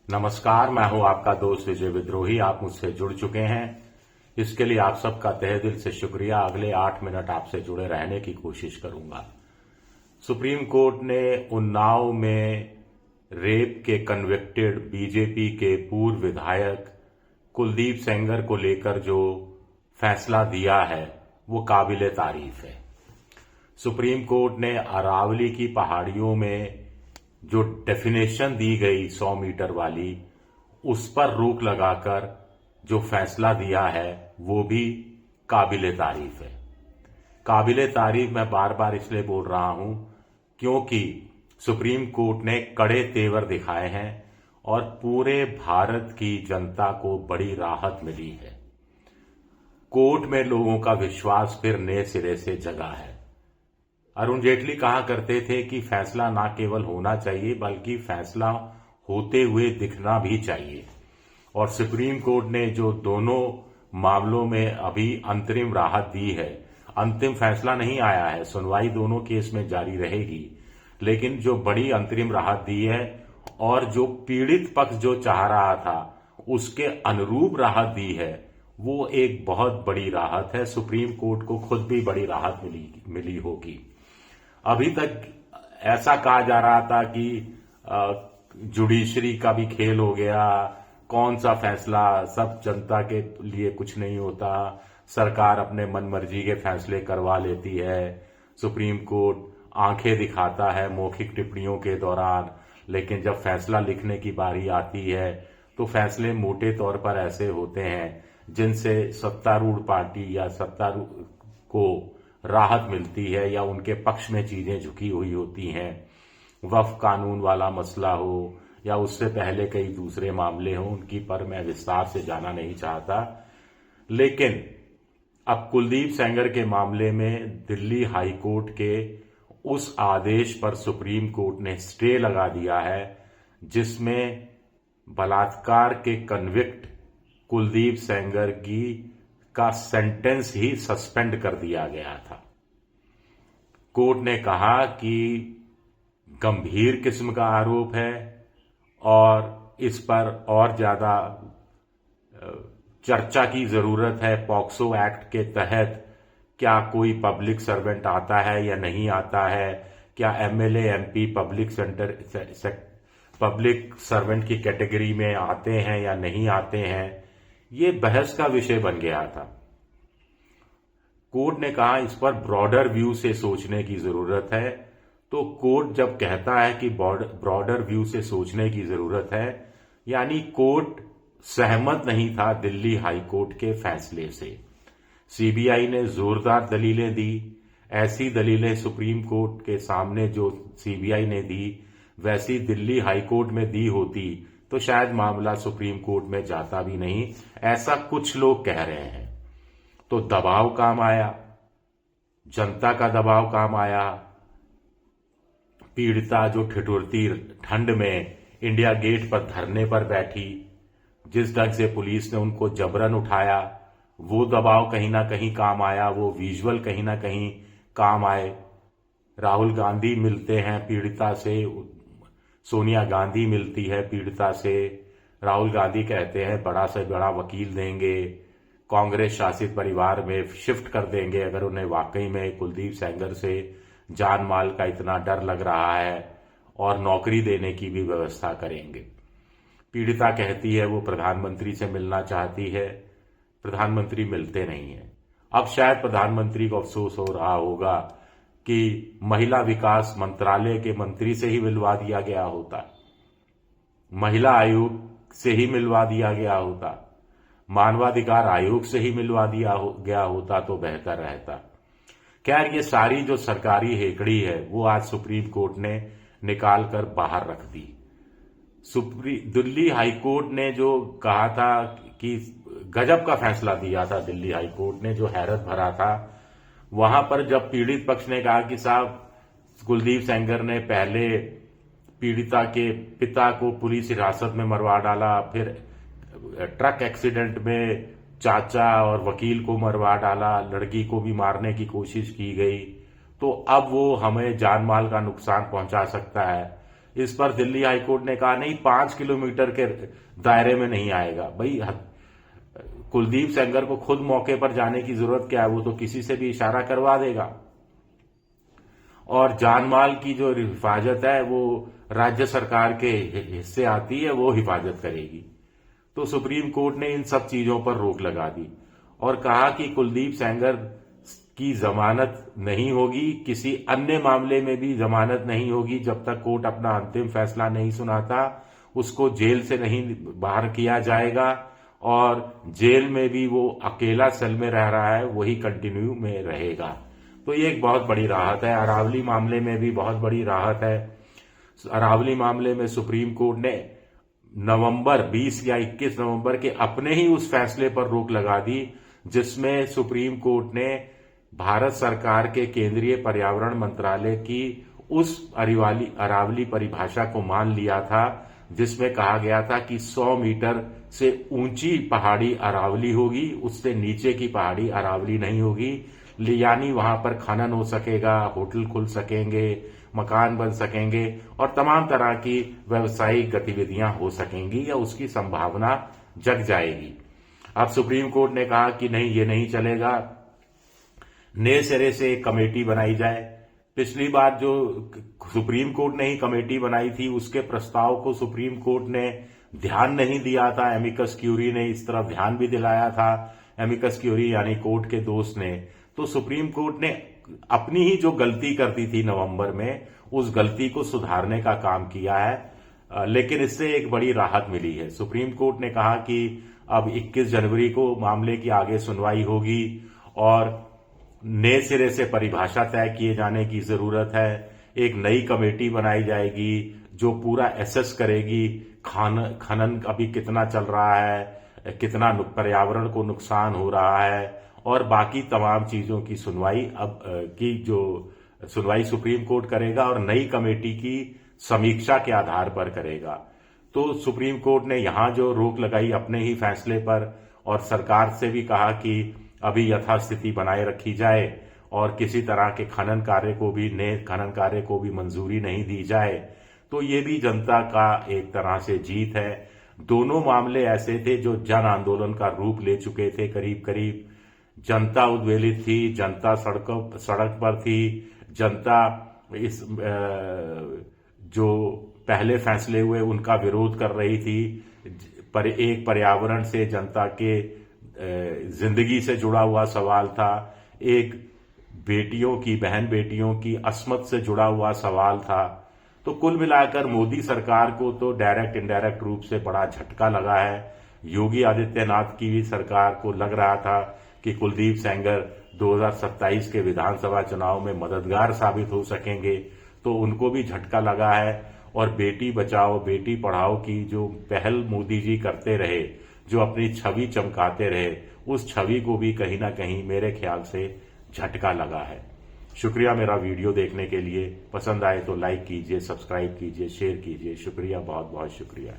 नमस्कार, मैं हूं आपका दोस्त विजय विद्रोही। आप मुझसे जुड़ चुके हैं, इसके लिए आप सबका तहे दिल से शुक्रिया। अगले 8 मिनट आपसे जुड़े रहने की कोशिश करूंगा। सुप्रीम कोर्ट ने उन्नाव में रेप के कन्विक्टेड बीजेपी के पूर्व विधायक कुलदीप सेंगर को लेकर जो फैसला दिया है वो काबिले तारीफ है। सुप्रीम कोर्ट ने अरावली की पहाड़ियों में जो डेफिनेशन दी गई 100 मीटर वाली, उस पर रोक लगाकर जो फैसला दिया है वो भी काबिले तारीफ है। काबिले तारीफ मैं बार बार इसलिए बोल रहा हूं क्योंकि सुप्रीम कोर्ट ने कड़े तेवर दिखाए हैं और पूरे भारत की जनता को बड़ी राहत मिली है। कोर्ट में लोगों का विश्वास फिर नए सिरे से जगा है। अरुण जेटली कहा करते थे कि फैसला ना केवल होना चाहिए बल्कि फैसला होते हुए दिखना भी चाहिए, और सुप्रीम कोर्ट ने जो दोनों मामलों में अभी अंतरिम राहत दी है, अंतिम फैसला नहीं आया है, सुनवाई दोनों केस में जारी रहेगी, लेकिन जो बड़ी अंतरिम राहत दी है और जो पीड़ित पक्ष जो चाह रहा था उसके अनुरूप राहत दी है, वो एक बहुत बड़ी राहत है। सुप्रीम कोर्ट को खुद भी बड़ी राहत मिली होगी। अभी तक ऐसा कहा जा रहा था कि जुडिशरी का भी खेल हो गया, कौन सा फैसला, सब जनता के लिए कुछ नहीं होता, सरकार अपने मनमर्जी के फैसले करवा लेती है, सुप्रीम कोर्ट आंखें दिखाता है मौखिक टिप्पणियों के दौरान, लेकिन जब फैसला लिखने की बारी आती है तो फैसले मोटे तौर पर ऐसे होते हैं जिनसे सत्तारूढ़ पार्टी या सत्तारूढ़ को राहत मिलती है या उनके पक्ष में चीजें झुकी हुई होती हैं। वक्फ कानून वाला मसला हो या उससे पहले कई दूसरे मामले हों, उनकी पर मैं विस्तार से जाना नहीं चाहता। लेकिन अब कुलदीप सेंगर के मामले में दिल्ली हाई कोर्ट के उस आदेश पर सुप्रीम कोर्ट ने स्टे लगा दिया है जिसमें बलात्कार के कन्विक्ट कुलदीप सेंगर का सेंटेंस ही सस्पेंड कर दिया गया था। कोर्ट ने कहा कि गंभीर किस्म का आरोप है और इस पर और ज्यादा चर्चा की जरूरत है। पॉक्सो एक्ट के तहत क्या कोई पब्लिक सर्वेंट आता है या नहीं आता है, क्या एमएलए एमपी पब्लिक सर्वेंट की कैटेगरी में आते हैं या नहीं आते हैं, ये बहस का विषय बन गया था। कोर्ट ने कहा इस पर ब्रॉडर व्यू से सोचने की जरूरत है। तो कोर्ट जब कहता है कि ब्रॉडर व्यू से सोचने की जरूरत है, यानी कोर्ट सहमत नहीं था दिल्ली हाई कोर्ट के फैसले से। सीबीआई ने जोरदार दलीलें दी। ऐसी दलीलें सुप्रीम कोर्ट के सामने जो सीबीआई ने दी वैसी दिल्ली हाई कोर्ट में दी होती तो शायद मामला सुप्रीम कोर्ट में जाता भी नहीं, ऐसा कुछ लोग कह रहे हैं। तो दबाव काम आया, जनता का दबाव काम आया। पीड़िता जो ठिठुरती ठंड में इंडिया गेट पर धरने पर बैठी, जिस ढंग से पुलिस ने उनको जबरन उठाया, वो दबाव कहीं ना कहीं काम आया, वो विजुअल कहीं ना कहीं काम आए। राहुल गांधी मिलते हैं पीड़िता से, सोनिया गांधी मिलती है पीड़िता से। राहुल गांधी कहते हैं बड़ा से बड़ा वकील देंगे, कांग्रेस शासित परिवार में शिफ्ट कर देंगे अगर उन्हें वाकई में कुलदीप सेंगर से जान माल का इतना डर लग रहा है, और नौकरी देने की भी व्यवस्था करेंगे। पीड़िता कहती है वो प्रधानमंत्री से मिलना चाहती है, प्रधानमंत्री मिलते नहीं है। अब शायद प्रधानमंत्री को अफसोस हो रहा होगा कि महिला विकास मंत्रालय के मंत्री से ही मिलवा दिया गया होता, महिला आयोग से ही मिलवा दिया गया होता, मानवाधिकार आयोग से ही मिलवा दिया गया होता तो बेहतर रहता। खैर, ये सारी जो सरकारी हेकड़ी है वो आज सुप्रीम कोर्ट ने निकाल कर बाहर रख दी। दिल्ली हाई कोर्ट ने जो कहा था कि गजब का फैसला दिया था दिल्ली हाई कोर्ट ने, जो हैरत भरा था। वहां पर जब पीड़ित पक्ष ने कहा कि साहब कुलदीप सेंगर ने पहले पीड़िता के पिता को पुलिस हिरासत में मरवा डाला, फिर ट्रक एक्सीडेंट में चाचा और वकील को मरवा डाला, लड़की को भी मारने की कोशिश की गई, तो अब वो हमें जान माल का नुकसान पहुंचा सकता है, इस पर दिल्ली हाईकोर्ट ने कहा नहीं, 5 किलोमीटर के दायरे में नहीं आएगा। भाई कुलदीप सेंगर को खुद मौके पर जाने की जरूरत क्या है, वो तो किसी से भी इशारा करवा देगा। और जानमाल की जो हिफाजत है वो राज्य सरकार के हिस्से आती है, वो हिफाजत करेगी। तो सुप्रीम कोर्ट ने इन सब चीजों पर रोक लगा दी और कहा कि कुलदीप सेंगर की जमानत नहीं होगी, किसी अन्य मामले में भी जमानत नहीं होगी जब तक कोर्ट अपना अंतिम फैसला नहीं सुनाता। उसको जेल से नहीं बाहर किया जाएगा और जेल में भी वो अकेला सेल में रह रहा है, वही कंटिन्यू में रहेगा। तो ये एक बहुत बड़ी राहत है। अरावली मामले में भी बहुत बड़ी राहत है। अरावली मामले में सुप्रीम कोर्ट ने नवंबर 20 या 21 नवंबर के अपने ही उस फैसले पर रोक लगा दी जिसमें सुप्रीम कोर्ट ने भारत सरकार के केंद्रीय पर्यावरण मंत्रालय की उस अरावली परिभाषा को मान लिया था जिसमें कहा गया था कि 100 मीटर से ऊंची पहाड़ी अरावली होगी, उससे नीचे की पहाड़ी अरावली नहीं होगी। यानी वहां पर खनन हो सकेगा, होटल खुल सकेंगे, मकान बन सकेंगे और तमाम तरह की व्यावसायिक गतिविधियां हो सकेंगी या उसकी संभावना जग जाएगी। अब सुप्रीम कोर्ट ने कहा कि नहीं, ये नहीं चलेगा, नए सिरे से एक कमेटी बनाई जाए। पिछली बार जो सुप्रीम कोर्ट ने ही कमेटी बनाई थी उसके प्रस्ताव को सुप्रीम कोर्ट ने ध्यान नहीं दिया था। एमिकस क्यूरी ने इस तरफ ध्यान भी दिलाया था, एमिकस क्यूरी यानी कोर्ट के दोस्त ने। तो सुप्रीम कोर्ट ने अपनी ही जो गलती करती थी नवंबर में, उस गलती को सुधारने का काम किया है। लेकिन इससे एक बड़ी राहत मिली है। सुप्रीम कोर्ट ने कहा कि अब 21 जनवरी को मामले की आगे सुनवाई होगी और नए सिरे से परिभाषा तय किए जाने की जरूरत है। एक नई कमेटी बनाई जाएगी जो पूरा एसेस करेगी खनन अभी कितना चल रहा है, कितना पर्यावरण को नुकसान हो रहा है और बाकी तमाम चीजों की सुनवाई सुप्रीम कोर्ट करेगा और नई कमेटी की समीक्षा के आधार पर करेगा। तो सुप्रीम कोर्ट ने यहां जो रोक लगाई अपने ही फैसले पर और सरकार से भी कहा कि अभी यथास्थिति बनाए रखी जाए और किसी तरह के नए खनन कार्य को भी मंजूरी नहीं दी जाए। तो ये भी जनता का एक तरह से जीत है। दोनों मामले ऐसे थे जो जन आंदोलन का रूप ले चुके थे। करीब करीब जनता उद्वेलित थी, जनता सड़क पर थी, जनता इस जो पहले फैसले हुए उनका विरोध कर रही थी। पर एक पर्यावरण से जनता के जिंदगी से जुड़ा हुआ सवाल था, एक बहन बेटियों की अस्मत से जुड़ा हुआ सवाल था। तो कुल मिलाकर मोदी सरकार को तो डायरेक्ट इनडायरेक्ट रूप से बड़ा झटका लगा है। योगी आदित्यनाथ की भी सरकार को लग रहा था कि कुलदीप सेंगर 2027 के विधानसभा चुनाव में मददगार साबित हो सकेंगे, तो उनको भी झटका लगा है। और बेटी बचाओ बेटी पढ़ाओ की जो पहल मोदी जी करते रहे, जो अपनी छवि चमकाते रहे, उस छवि को भी कहीं ना कहीं मेरे ख्याल से झटका लगा है। शुक्रिया मेरा वीडियो देखने के लिए। पसंद आए तो लाइक कीजिए, सब्सक्राइब कीजिए, शेयर कीजिए। शुक्रिया, बहुत बहुत शुक्रिया।